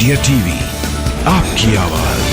India TV, आपकी आवाज।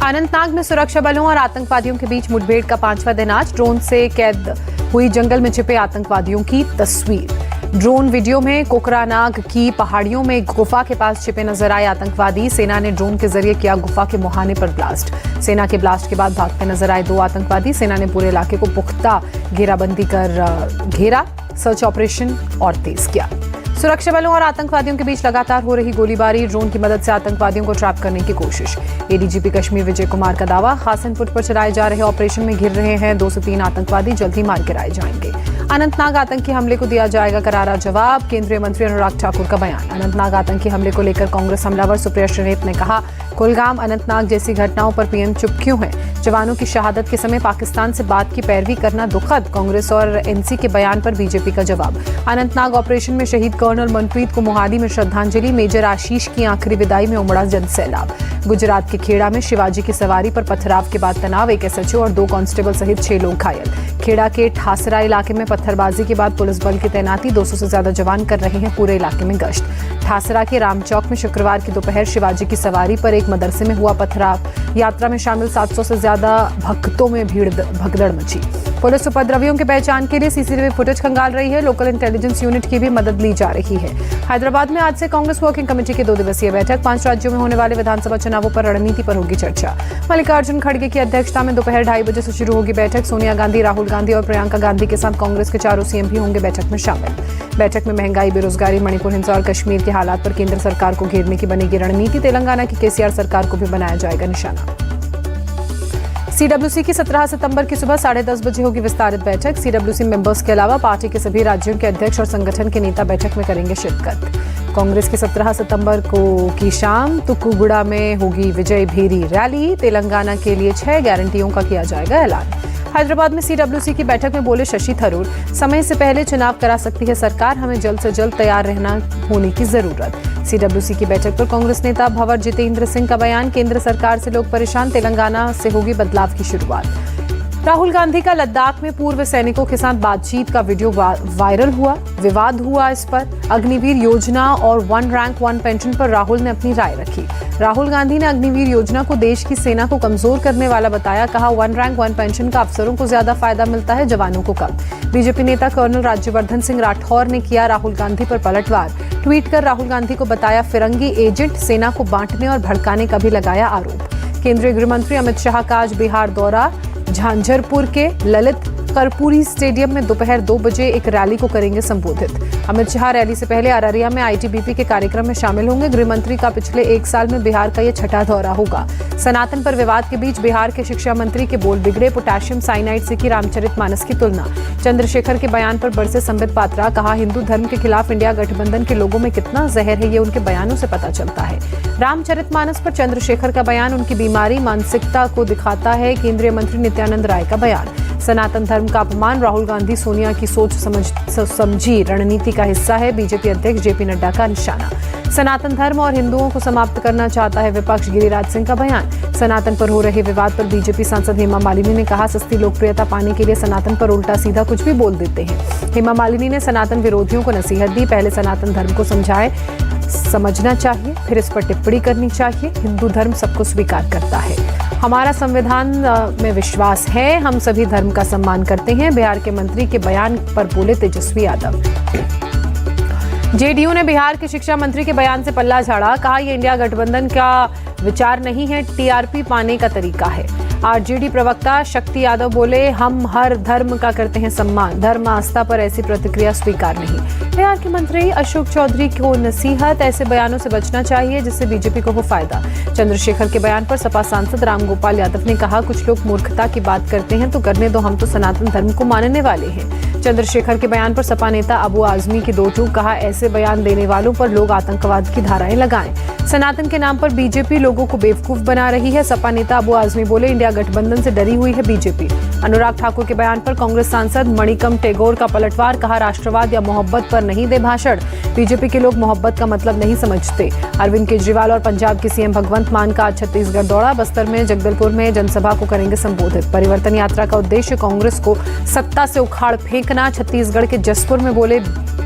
अनंतनाग में सुरक्षा बलों और आतंकवादियों के बीच मुठभेड़ का 5वां दिन आज। ड्रोन से कैद हुई जंगल में छिपे आतंकवादियों की तस्वीर। ड्रोन वीडियो में कोकरानाग की पहाड़ियों में एक गुफा के पास छिपे नजर आए आतंकवादी। सेना ने ड्रोन के जरिए किया गुफा के मुहाने पर ब्लास्ट। सेना के ब्लास्ट के बाद भागते नजर आए 2 आतंकवादी। सेना ने पूरे इलाके को पुख्ता घेराबंदी कर घेरा, सर्च ऑपरेशन और तेज किया। सुरक्षा बलों और आतंकवादियों के बीच लगातार हो रही गोलीबारी। ड्रोन की मदद से आतंकवादियों को ट्रैप करने की कोशिश। एडीजीपी कश्मीर विजय कुमार का दावा, खास इनपुट पर चलाए जा रहे ऑपरेशन में घिर रहे हैं 2 से 3 आतंकवादी, जल्द ही मार गिराए जाएंगे। अनंतनाग आतंकी हमले को दिया जाएगा करारा जवाब, केंद्रीय मंत्री अनुराग ठाकुर का बयान। अनंतनाग आतंकी हमले को लेकर कांग्रेस हमलावर सुप्रिया श्रीनेत ने कहा, कुलगाम अनंतनाग जैसी घटनाओं पर पीएम चुप क्यों है? जवानों की शहादत के समय पाकिस्तान से बात की पैरवी करना दुखद। कांग्रेस और एनसी के बयान पर बीजेपी का जवाब। अनंतनाग ऑपरेशन में शहीद कर्नल मनप्रीत को मोहाली में श्रद्धांजलि। मेजर आशीष की आखिरी विदाई में उमड़ा जनसैलाब। गुजरात के खेड़ा में शिवाजी की सवारी पर पथराव के बाद तनाव, 1 एसएचओ और 2 कांस्टेबल सहित 6 लोग घायल। खेड़ा के ठासरा इलाके में पत्थरबाजी के बाद पुलिस बल की तैनाती, 200 से ज्यादा जवान कर रहे हैं पूरे इलाके में गश्त। ठासरा के रामचौक में शुक्रवार की दोपहर शिवाजी की सवारी पर एक मदरसे में हुआ पथराव। यात्रा में शामिल 700 से ज्यादा भक्तों में भगदड़ मची। पुलिस उपद्रवियों की पहचान के लिए सीसीटीवी फुटेज खंगाल रही है। लोकल इंटेलिजेंस यूनिट की भी मदद ली जा रही है। हैदराबाद में आज से कांग्रेस वर्किंग कमेटी की 2 दिवसीय बैठक। 5 राज्यों में होने वाले विधानसभा चुनावों पर रणनीति पर होगी चर्चा। मल्लिकार्जुन खड़गे की अध्यक्षता में दोपहर 2:30 बजे से शुरू होगी बैठक। सोनिया गांधी, राहुल गांधी और प्रियंका गांधी के साथ कांग्रेस के 4 सीएम भी होंगे बैठक में शामिल। बैठक में महंगाई, बेरोजगारी, मणिपुर हिंसा और कश्मीर के हालात पर केंद्र सरकार को घेरने की बनेगी रणनीति। तेलंगाना की केसीआर सरकार को भी बनाया जाएगा निशाना। सीडब्ल्यूसी की 17 सितंबर की सुबह 10:30 बजे होगी विस्तारित बैठक। सीडब्ल्यूसी मेंबर्स के अलावा पार्टी के सभी राज्यों के अध्यक्ष और संगठन के नेता बैठक में करेंगे शिरकत। कांग्रेस की 17 सितंबर की शाम तुक्कुगुड़ा में होगी विजय भेरी रैली। तेलंगाना के लिए 6 गारंटियों का किया जाएगा ऐलान। हैदराबाद में सीडब्ल्यूसी की बैठक में बोले शशि थरूर, समय से पहले चुनाव करा सकती है सरकार, हमें जल्द से जल्द तैयार रहना होने की जरूरत। सीडब्ल्यूसी की बैठक पर कांग्रेस नेता भंवर जितेंद्र सिंह का बयान, केंद्र सरकार से लोग परेशान, तेलंगाना से होगी बदलाव की शुरुआत। राहुल गांधी का लद्दाख में पूर्व सैनिकों के साथ बातचीत का वीडियो वायरल हुआ, विवाद हुआ इस पर। अग्निवीर योजना और 1 रैंक 1 पेंशन पर राहुल ने अपनी राय रखी। राहुल गांधी ने अग्निवीर योजना को देश की सेना को कमजोर करने वाला बताया। कहा, 1 रैंक 1 पेंशन का अफसरों को ज्यादा फायदा मिलता है, जवानों को कम। बीजेपी नेता कर्नल राज्यवर्धन सिंह राठौर ने किया राहुल गांधी पर पलटवार। ट्वीट कर राहुल गांधी को बताया फिरंगी एजेंट, सेना को बांटने और भड़काने का भी लगाया आरोप। केंद्रीय गृह मंत्री अमित शाह का आज बिहार दौरा। झांझरपुर के ललित कर्पूरी स्टेडियम में दोपहर 2 बजे एक रैली को करेंगे संबोधित। अमित शाह रैली से पहले अररिया में आईटीबीपी के कार्यक्रम में शामिल होंगे। गृह मंत्री का पिछले 1 साल में बिहार का यह 6ठा दौरा होगा। सनातन पर विवाद के बीच बिहार के शिक्षा मंत्री के बोल बिगड़े। पोटेशियम साइनाइड से की रामचरितमानस की तुलना। चंद्रशेखर के बयान पर बरसे संबित पात्रा। कहा, हिंदू धर्म के खिलाफ इंडिया गठबंधन के लोगों में कितना जहर है, ये उनके बयानों से पता चलता है। रामचरितमानस पर चंद्रशेखर का बयान उनकी बीमारी, मानसिकता को दिखाता है। केंद्रीय मंत्री नित्यानंद राय का बयान। सनातन धर्म का अपमान, राहुल गांधी सोनिया की सोच समझी रणनीति का हिस्सा है। बीजेपी अध्यक्ष जेपी नड्डा का निशाना। सनातन धर्म और हिंदुओं को समाप्त करना चाहता है विपक्ष, गिरिराज सिंह का बयान। सनातन पर हो रहे विवाद पर बीजेपी सांसद हेमा मालिनी ने कहा, सस्ती लोकप्रियता पाने के लिए सनातन पर उल्टा सीधा कुछ भी बोल देते हैं। हेमा मालिनी ने सनातन विरोधियों को नसीहत दी, पहले सनातन धर्म को समझना चाहिए, फिर इस पर टिप्पणी करनी चाहिए। हिंदू धर्म सबको स्वीकार करता है, हमारा संविधान में विश्वास है, हम सभी धर्म का सम्मान करते हैं। बिहार के मंत्री के बयान पर बोले तेजस्वी यादव। जेडीयू ने बिहार के शिक्षा मंत्री के बयान से पल्ला झाड़ा। कहा, यह इंडिया गठबंधन का विचार नहीं है, टीआरपी पाने का तरीका है। आरजेडी प्रवक्ता शक्ति यादव बोले, हम हर धर्म का करते हैं सम्मान, धर्म आस्था पर ऐसी प्रतिक्रिया स्वीकार नहीं। बिहार के मंत्री अशोक चौधरी को नसीहत, ऐसे बयानों से बचना चाहिए जिससे बीजेपी को हो फायदा। चंद्रशेखर के बयान पर सपा सांसद रामगोपाल यादव ने कहा, कुछ लोग मूर्खता की बात करते हैं तो करने दो, हम तो सनातन धर्म को मानने वाले हैं। चंद्रशेखर के बयान पर सपा नेता अबू आजमी की 2 टूक। कहा, ऐसे बयान देने वालों पर लोग आतंकवाद की धाराएं लगाएं। सनातन के नाम पर बीजेपी लोगों को बेवकूफ बना रही है। सपा नेता अबू आजमी बोले, इंडिया गठबंधन से डरी हुई है बीजेपी। अनुराग ठाकुर के बयान पर कांग्रेस सांसद मणिकम टेगोर का पलटवार। कहा, राष्ट्रवाद या मोहब्बत पर नहीं दे भाषण, बीजेपी के लोग मोहब्बत का मतलब नहीं समझते। अरविंद केजरीवाल और पंजाब के सीएम भगवंत मान का आज छत्तीसगढ़ दौरा। बस्तर में जगदलपुर में जनसभा को करेंगे संबोधित। परिवर्तन यात्रा का उद्देश्य कांग्रेस को सत्ता से उखाड़ फेंकना। छत्तीसगढ़ के जसपुर में बोले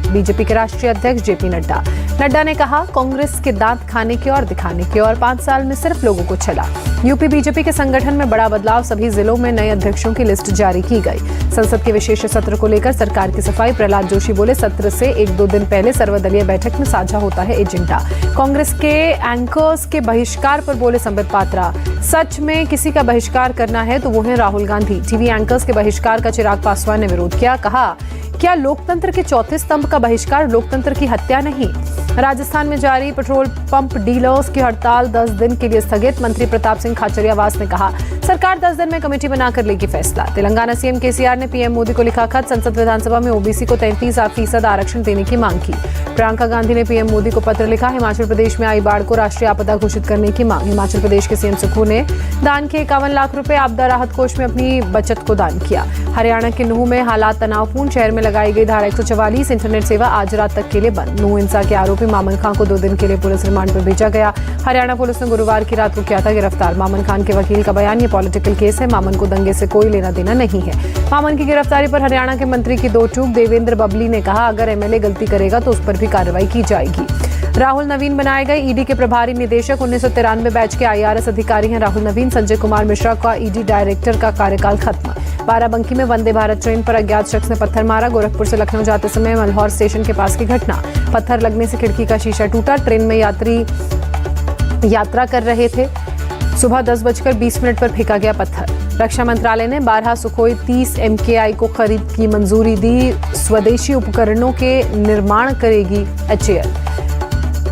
बीजेपी के राष्ट्रीय अध्यक्ष जेपी नड्डा। नड्डा ने कहा, कांग्रेस के दांत खाने की और दिखाने की और 5 साल में सिर्फ लोगों को चला। यूपी बीजेपी के संगठन में बड़ा बदलाव, सभी जिलों में नए अध्यक्षों की लिस्ट जारी की गई। संसद के विशेष सत्र को लेकर सरकार की सफाई, प्रहलाद जोशी बोले, सत्र से 1-2 दिन पहले सर्वदलीय बैठक में साझा होता है एजेंडा। कांग्रेस के एंकर्स के बहिष्कार पर बोले संबित पात्रा, सच में किसी का बहिष्कार करना है तो वो है राहुल गांधी। टीवी एंकर्स के बहिष्कार का चिराग पासवान ने विरोध किया, कहा, क्या लोकतंत्र के चौथे स्तंभ का बहिष्कार लोकतंत्र की हत्या नहीं? राजस्थान में जारी पेट्रोल पंप डीलर्स की हड़ताल 10 दिन के लिए स्थगित। मंत्री प्रताप सिंह खाचरियावास ने कहा, सरकार 10 दिन में कमेटी बनाकर लेगी फैसला। तेलंगाना सीएम केसीआर ने पीएम मोदी को लिखा खत, संसद विधानसभा में ओबीसी को 33% आरक्षण देने की मांग की। प्रियंका गांधी ने पीएम मोदी को पत्र लिखा, हिमाचल प्रदेश में आई बाढ़ को राष्ट्रीय आपदा घोषित करने की मांग। हिमाचल प्रदेश के सीएम सुखू ने दान के 51 लाख रुपए आपदा राहत कोष में अपनी बचत को दान किया। हरियाणा के नूंह में हालात तनावपूर्ण, शहर में लगाई गई धारा 144, इंटरनेट सेवा आज रात तक के लिए बंद। नूंह हिंसा के आरोपी मामन खान को 2 दिन के लिए पुलिस रिमांड पर भेजा गया। हरियाणा पुलिस ने गुरुवार की रात को किया था गिरफ्तार। मामन खान के वकील का बयान, ये पॉलिटिकल केस है, मामन को दंगे से कोई लेना देना नहीं है। मामन की गिरफ्तारी पर हरियाणा के मंत्री की दो टूक। देवेंद्र बबली ने कहा, अगर एमएलए गलती करेगा तो उस पर भी कार्रवाई की जाएगी। राहुल नवीन बनाए गए ईडी के प्रभारी निदेशक। 1993 बैच के आईआरएस अधिकारी हैं राहुल नवीन। संजय कुमार मिश्रा का ईडी डायरेक्टर का कार्यकाल खत्म। बाराबंकी में वंदे भारत ट्रेन पर अज्ञात शख्स ने पत्थर मारा। गोरखपुर से लखनऊ जाते समय मल्हौर स्टेशन के पास की घटना। पत्थर लगने से खिड़की का शीशा टूटा। ट्रेन में यात्री यात्रा कर रहे थे। सुबह 10:20 पर फेंका गया पत्थर। रक्षा मंत्रालय ने 12 सुखोई 30 MKI को खरीद की मंजूरी दी। स्वदेशी उपकरणों के निर्माण करेगी HAL।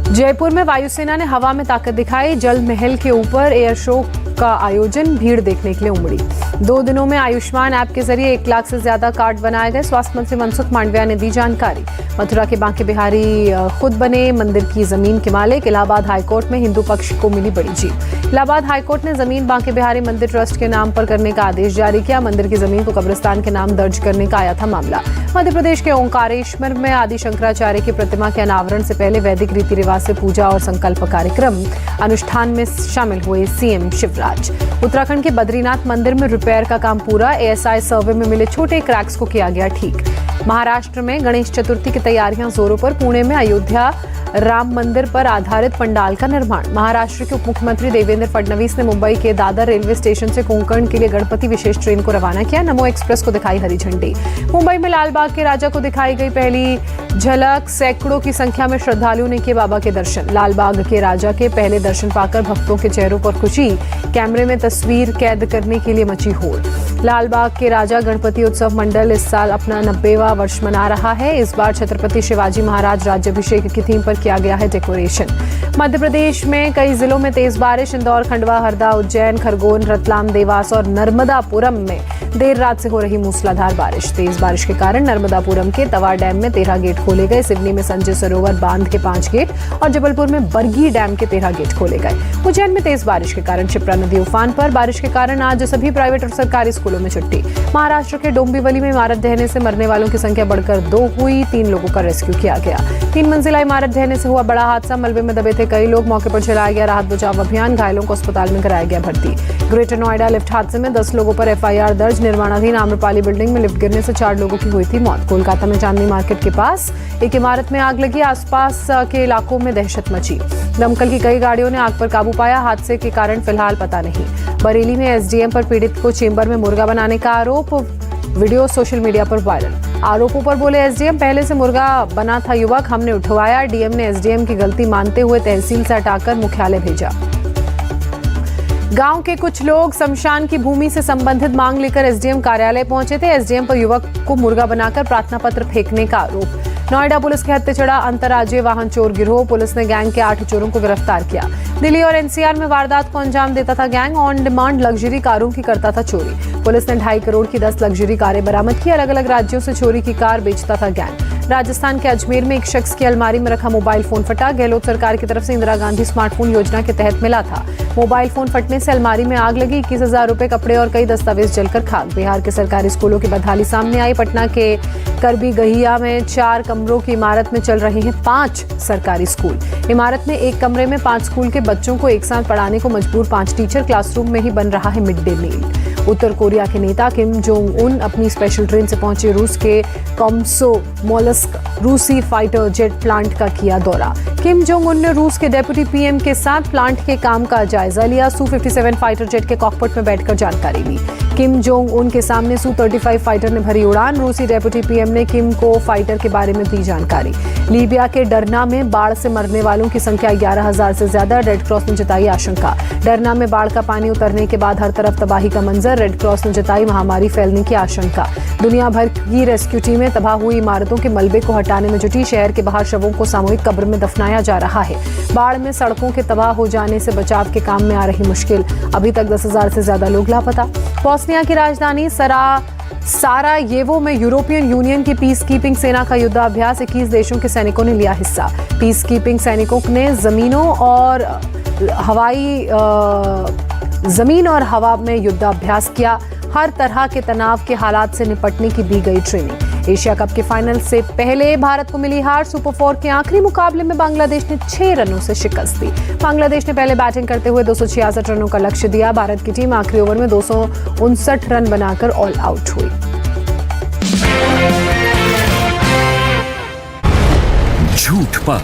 जयपुर में वायुसेना ने हवा में ताकत दिखाई। जल महल के ऊपर एयर शो का आयोजन, भीड़ देखने के लिए उमड़ी। 2 दिनों में आयुष्मान ऐप के जरिए 1 लाख से ज्यादा कार्ड बनाए गए। स्वास्थ्य मंत्री मनसुख मांडविया ने दी जानकारी। मथुरा के बांके बिहारी खुद बने मंदिर की जमीन के मालिक। इलाहाबाद हाईकोर्ट में हिंदू पक्ष को मिली बड़ी जीत। इलाहाबाद हाईकोर्ट ने जमीन बांके बिहारी मंदिर ट्रस्ट के नाम पर करने का आदेश जारी किया। मंदिर की जमीन को कब्रिस्तान के नाम दर्ज करने का आया था मामला। मध्य प्रदेश के ओंकारेश्वर में आदि शंकराचार्य की प्रतिमा के अनावरण से पहले वैदिक रीति रिवाज से पूजा और संकल्प कार्यक्रम अनुष्ठान में शामिल हुए सीएम शिवराज। उत्तराखंड के बद्रीनाथ मंदिर में रिपेयर का काम पूरा। ASI सर्वे में मिले छोटे क्रैक्स को किया गया ठीक। महाराष्ट्र में गणेश चतुर्थी की तैयारियां जोरों पर। पुणे में अयोध्या राम मंदिर पर आधारित पंडाल का निर्माण। महाराष्ट्र के उप मुख्यमंत्री देवेंद्र फडणवीस ने मुंबई के दादर रेलवे स्टेशन से कोंकण के लिए गणपति विशेष ट्रेन को रवाना किया। नमो एक्सप्रेस को दिखाई हरी झंडी। मुंबई में लालबाग के राजा को दिखाई गई पहली झलक। सैकड़ों की संख्या में श्रद्धालुओं ने किए बाबा के दर्शन। लालबाग के राजा के पहले दर्शन पाकर भक्तों के चेहरों पर खुशी। कैमरे में तस्वीर कैद करने के लिए मची होड़। लालबाग के राजा गणपति उत्सव मंडल इस साल अपना 90वां वर्ष मना रहा है। इस बार छत्रपति शिवाजी महाराज राज्याभिषेक की थीम पर किया गया है डेकोरेशन। मध्य प्रदेश में कई जिलों में तेज बारिश। इंदौर, खंडवा, हरदा, उज्जैन, खरगोन, रतलाम, देवास और नर्मदापुरम में देर रात से हो रही मूसलाधार बारिश। तेज बारिश के कारण नर्मदापुरम के तवा डैम में 13 गेट खोले गए। सिवनी में संजय सरोवर बांध के 5 गेट और जबलपुर में बरगी डैम के 13 गेट खोले गए। उज्जैन में तेज बारिश के कारण क्षिप्रा नदी उफान पर। बारिश के कारण आज सभी प्राइवेट और सरकारी स्कूलों में छुट्टी। महाराष्ट्र के डोंबिवली में इमारत ढहने से मरने वालों की संख्या बढ़कर 2 हुई। 3 लोगों का रेस्क्यू किया गया। 3 मंजिला इमारत ढहने से हुआ बड़ा हादसा। मलबे में दबे थे कई लोग। मौके पर चलाया गया राहत बचाव अभियान। घायलों को अस्पताल में कराया गया भर्ती। ग्रेटर नोएडा लिफ्ट हादसे में 10 लोगों पर FIR दर्ज। निर्माणाधीन आम्रपाली बिल्डिंग में लिफ्ट गिरने से 4 लोगों की हुई थी मौत। कोलकाता में चांदनी मार्केट के पास एक इमारत में आग लगी। आसपास के इलाकों में दहशत मची। दमकल की कई गाड़ियों ने आग पर काबू पाया। हादसे के कारण फिलहाल पता नहीं। बरेली में SDM पर पीड़ित को चेंबर में मुर्गा बनाने का आरोप। वीडियो सोशल मीडिया पर वायरल। आरोपों पर बोले SDM, पहले से मुर्गा बना था युवक, हमने उठवाया। DM ने SDM की गलती मानते हुए तहसील से हटाकर मुख्यालय भेजा। गांव के कुछ लोग शमशान की भूमि से संबंधित मांग लेकर SDM कार्यालय पहुंचे थे। SDM पर युवक को मुर्गा बनाकर प्रार्थना पत्र फेंकने का आरोप। नोएडा पुलिस के हत्थे चढ़ा अंतर्राज्यीय वाहन चोर गिरोह। पुलिस ने गैंग के 8 चोरों को गिरफ्तार किया। दिल्ली और NCR में वारदात को अंजाम देता था गैंग। ऑन डिमांड लग्जरी कारों की करता था चोरी। पुलिस ने 2.5 करोड़ की 10 लग्जरी कारें बरामद की। अलग अलग राज्यों से चोरी की कार बेचता था गैंग। राजस्थान के अजमेर में एक शख्स की अलमारी में रखा मोबाइल फोन फटा। गहलोत सरकार की तरफ से इंदिरा गांधी स्मार्टफोन योजना के तहत मिला था। मोबाइल फोन फटने से अलमारी में आग लगी। 21,000 रुपए, कपड़े और कई दस्तावेज जलकर खाक। बिहार के सरकारी स्कूलों की बदहाली सामने आई। पटना के करबी गहिया में 4 कमरों की इमारत में चल रहे हैं 5 सरकारी स्कूल। इमारत में एक कमरे में 5 स्कूल के बच्चों को एक साथ पढ़ाने को मजबूर 5 टीचर। क्लासरूम में ही बन रहा है मिड डे मील। उत्तर कोरिया के नेता किम जोंग उन अपनी स्पेशल ट्रेन से पहुंचे रूस के कॉमसोमोल्स्क रूसी फाइटर जेट प्लांट का किया दौरा। किम जोंग उन ने रूस के डेप्यूटी पीएम के साथ प्लांट के काम का जायजा लिया। Su-57 फाइटर जेट के कॉकपिट में बैठकर जानकारी ली। किम जोंग उन के सामने Su-35 फाइटर ने भरी उड़ान। रूसी डेप्यूटी पीएम ने किम को फाइटर के बारे में दी जानकारी। लीबिया के डरना में बाढ़ से मरने वालों की संख्या 11,000 से ज्यादा, रेड क्रॉस ने जताई आशंका। डरना में बाढ़ का पानी उतरने के बाद हर तरफ तबाही का मंजर, रेड क्रॉस ने जताई महामारी फैलने की आशंका। दुनिया भर की रेस्क्यू टीमें तबाह हुई इमारतों के मलबे को हटाने में जुटी। शहर के बाहर शवों को सामूहिक कब्र में दफनाया जा रहा है। बाढ़ में सड़कों के तबाह हो जाने से बचाव के काम में आ रही मुश्किल, अभी तक 10,000 से ज्यादा लोग लापता। बोस्निया की राजधानी सारायेवो में यूरोपियन यूनियन की पीस कीपिंग सेना का युद्धाभ्यास, 21 देशों के सैनिकों ने लिया हिस्सा। पीस कीपिंग सैनिकों ने जमीन और हवा में युद्धाभ्यास किया। हर तरह के तनाव के हालात से निपटने की दी गई ट्रेनिंग। एशिया कप के फाइनल से पहले भारत को मिली हार। सुपर 4 के आखिरी मुकाबले में बांग्लादेश ने 6 रनों से शिकस्त दी। बांग्लादेश ने पहले बैटिंग करते हुए 266 रनों का लक्ष्य दिया। भारत की टीम आखिरी ओवर में 259 रन बनाकर ऑल आउट हुई। झूठ पर